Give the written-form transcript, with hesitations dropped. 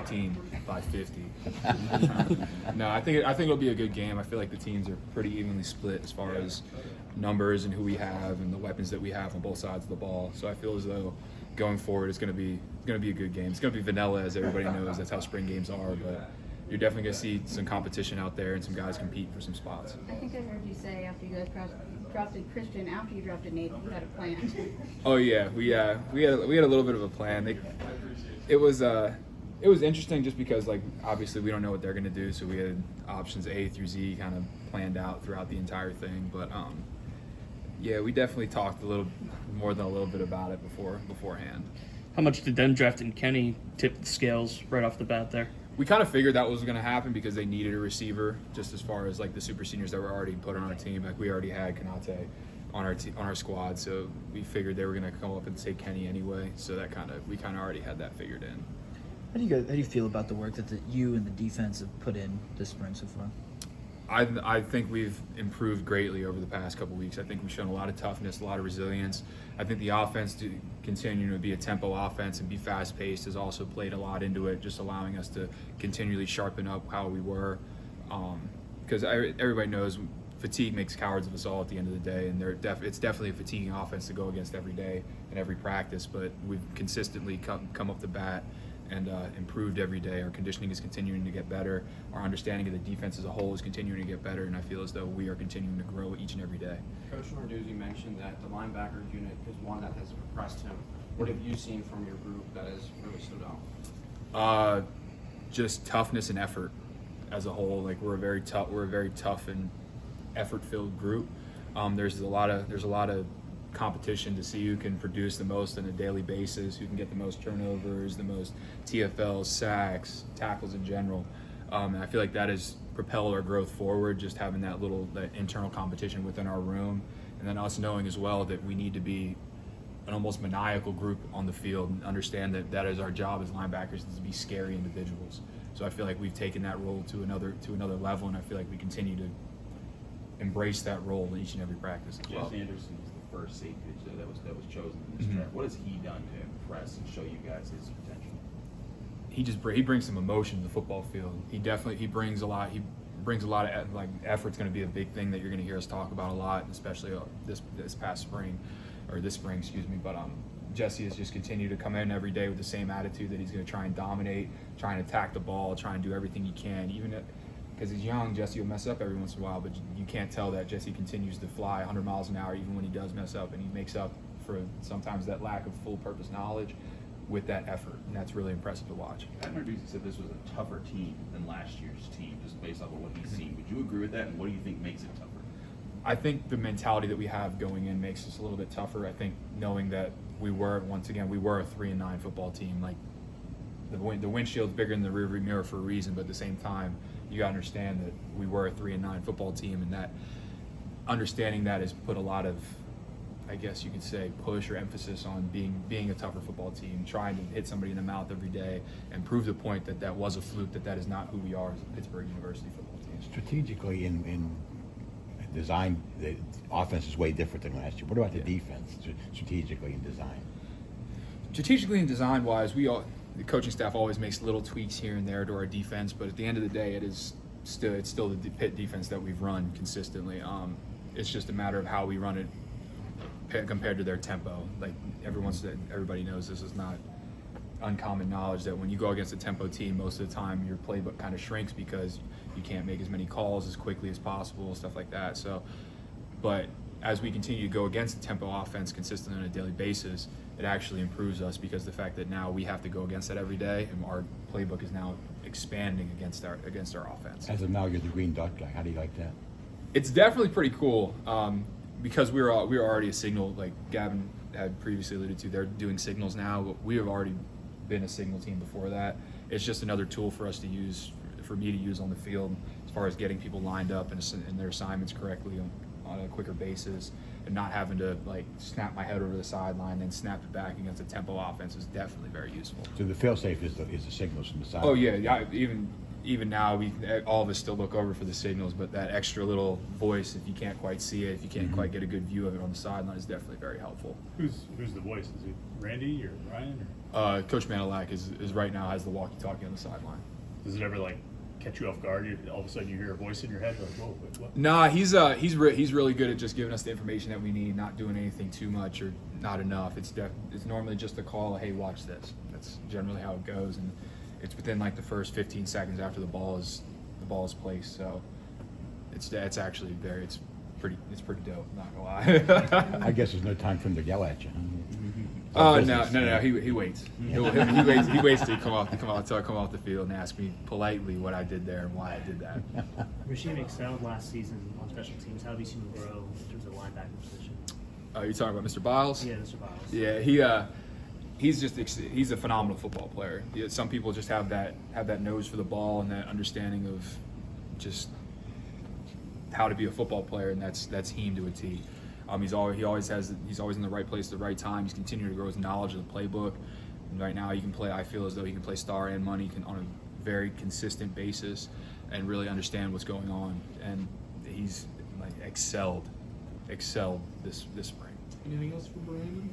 15 by 50. No, I think it'll be a good game. I feel like the teams are pretty evenly split as far as numbers and who we have and the weapons that we have on both sides of the ball. So I feel as though going forward it's going to be a good game. It's going to be vanilla, as everybody knows. That's how spring games are, but you're definitely going to see some competition out there and some guys compete for some spots. I think I heard you say after you guys drafted Christian, after you drafted Nate, you had a plan. Oh yeah, we had a little bit of a plan. It was interesting just because, like, obviously we don't know what they're going to do, so we had options A through Z kind of planned out throughout the entire thing. But yeah, we definitely talked a little more than a little bit about it beforehand. How much did them drafting Kenny tip the scales right off the bat there? We kind of figured that was going to happen because they needed a receiver, just as far as like the super seniors that were already put on our team. Like, we already had Kanate on our squad, so we figured they were going to come up and take Kenny anyway. So that we kind of already had that figured in. How do you feel about the work that you and the defense have put in this spring so far? I think we've improved greatly over the past couple weeks. I think we've shown a lot of toughness, a lot of resilience. I think the offense, to continue to be a tempo offense and be fast-paced, has also played a lot into it, just allowing us to continually sharpen up how we were. Because everybody knows fatigue makes cowards of us all at the end of the day, and it's definitely a fatiguing offense to go against every day and every practice, but we've consistently come up the bat and improved every day. Our conditioning is continuing to get better. Our understanding of the defense as a whole is continuing to get better, and I feel as though we are continuing to grow each and every day. Coach Narduzzi mentioned that the linebacker unit is one that has impressed him. What have you seen from your group that has really stood out? Just toughness and effort as a whole. Like, we're a very tough and effort-filled group. There's a lot of competition to see who can produce the most on a daily basis, who can get the most turnovers, the most TFLs, sacks, tackles in general. And I feel like that has propelled our growth forward, just having that internal competition within our room, and then us knowing as well that we need to be an almost maniacal group on the field and understand that is our job as linebackers, is to be scary individuals. So I feel like we've taken that role to another level, and I feel like we continue to embrace that role in each and every practice as well. Jesse Anderson was the first safety that was chosen in this draft. What has he done to impress and show you guys his potential? He brings some emotion to the football field. He brings a lot. He brings a lot of, like, effort's going to be a big thing that you're going to hear us talk about a lot, especially this past spring, or this spring, excuse me. But Jesse has just continued to come in every day with the same attitude that he's going to try and dominate, try and attack the ball, try and do everything he can. Even because he's young, Jesse will mess up every once in a while, but you can't tell that Jesse continues to fly 100 miles an hour even when he does mess up, and he makes up for sometimes that lack of full purpose knowledge with that effort, and that's really impressive to watch. Pat Narduzzi said this was a tougher team than last year's team, just based off of what he's seen. Would you agree with that, and what do you think makes it tougher? I think the mentality that we have going in makes us a little bit tougher. I think knowing that we were a 3-9 football team. Like, the windshield's bigger than the rearview mirror for a reason, but at the same time, you gotta understand that we were a 3-9 football team, and that understanding that has put a lot of, I guess you could say, push or emphasis on being a tougher football team, trying to hit somebody in the mouth every day and prove the point that was a fluke, that is not who we are as a Pittsburgh University football team. Strategically in design, the offense is way different than last year. What about the defense, strategically in design? Strategically and design-wise, the coaching staff always makes little tweaks here and there to our defense, but at the end of the day, it's still the Pitt defense that we've run consistently. It's just a matter of how we run it compared to their tempo. Like, everybody knows, this is not uncommon knowledge that when you go against a tempo team, most of the time your playbook kind of shrinks because you can't make as many calls as quickly as possible, stuff like that. So, but as we continue to go against the tempo offense consistently on a daily basis, it actually improves us, because the fact that now we have to go against that every day, and our playbook is now expanding against our offense. As of now, you're the green dot guy. How do you like that? It's definitely pretty cool, because we were already a signal, like Gavin had previously alluded to. They're doing signals now, but we have already been a signal team before that. It's just another tool for us to use, for me to use on the field, as far as getting people lined up and their assignments correctly on a quicker basis, and not having to, like, snap my head over the sideline and snap it back against a tempo offense is definitely very useful. So the fail-safe is the signals from the side. Oh yeah, even even now, all of us still look over for the signals, but that extra little voice, if you can't quite see it, if you can't quite get a good view of it on the sideline, is definitely very helpful. Who's the voice? Is it Randy or Ryan? Or Coach Manilak is right now has the walkie-talkie on the sideline. does it ever like catch you off guard? All of a sudden you hear a voice in your head, like, whoa, wait, what? Nah, he's really good at just giving us the information that we need, not doing anything too much or not enough. It's normally just a call, hey, watch this. That's generally how it goes, and it's within like the first 15 seconds after the ball is placed. So it's actually it's pretty dope. Not gonna lie. I guess there's no time for him to yell at you. Oh no. He waits. He waits till you come off the field and ask me politely what I did there and why I did that. Rasheem excelled last season on special teams. How have you seen him grow in terms of linebacker position? You're talking about Mr. Biles? Yeah, Mr. Biles. Yeah, he's a phenomenal football player. Yeah, some people just have that nose for the ball and that understanding of just how to be a football player, and that's him to a T. He's always in the right place at the right time. He's continuing to grow his knowledge of the playbook. And right now, I feel as though he can play star and money on a very consistent basis and really understand what's going on. And he's like excelled this spring. Anything else for Brandon?